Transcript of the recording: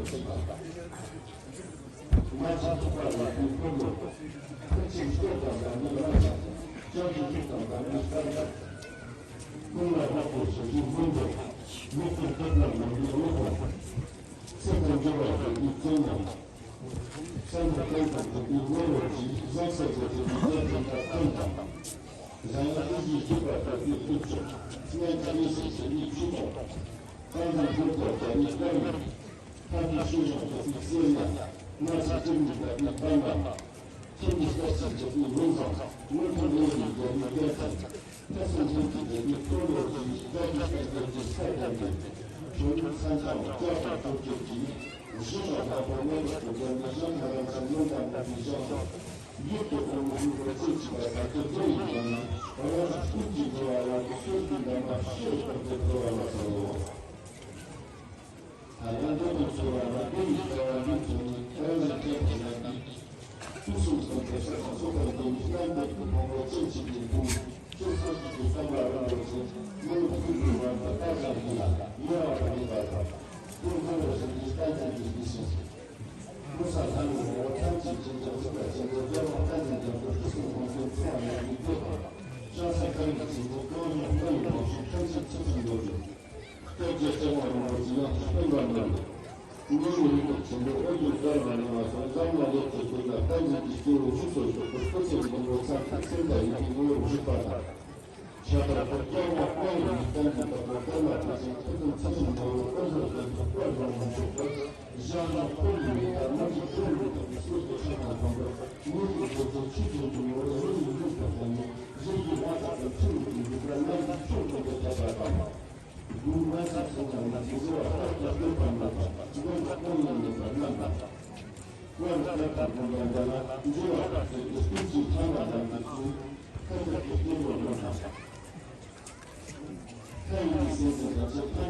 基本。马上就快来一分钟，请各位咱们来讲，将军去讲咱们三个，公来话不是一分钟，我们跟咱们有话，这个就要一分钟。三个根本的比我有几，三个就是一个正常。然后自己这个一不准，那咱们是一出口，当然如果在一个人，他的市场就是这样，那是真的一般的，这个是就是农场，农场有一个一个产，但是你这个你多了几，到底是个菜单的，从参考家长都就几。市场上方面的这个商场上用的比较少，一个我们如果自己来它就这一点呢，而要是出去的话，我设计的嘛，是不是做了什么？啊，那这个做了，对于说就是当然这个呢，就是说在市场上的东西，那个通过政策的补，就是上边儿的是，没有自己玩的大上去了，也要让你搞搞。用这个是你单纯的一些，不像他们我单纯这个这个这个要单纯的不是生活中这样的一个，像是可以经过高中教育老师分析这种东西，这些生活中只要是非常的，如果有一个经过二级教育的话，说将来的这个单纯的就无所谓，不是能够像现在已经没有执法了。像这个教育教育单纯的我干了这些，这种这种的各种的各种的这个，像那护理的、那些护理的，所有生活中的，我们就是去年中国的人民日方面，人民大家的政府的那个政府的大家办法，如果是这样的，就是说大家都办法，这个后面的办法。我们在看中间的呢，主要是经济发展的是，看这个经济的上。还有一些是它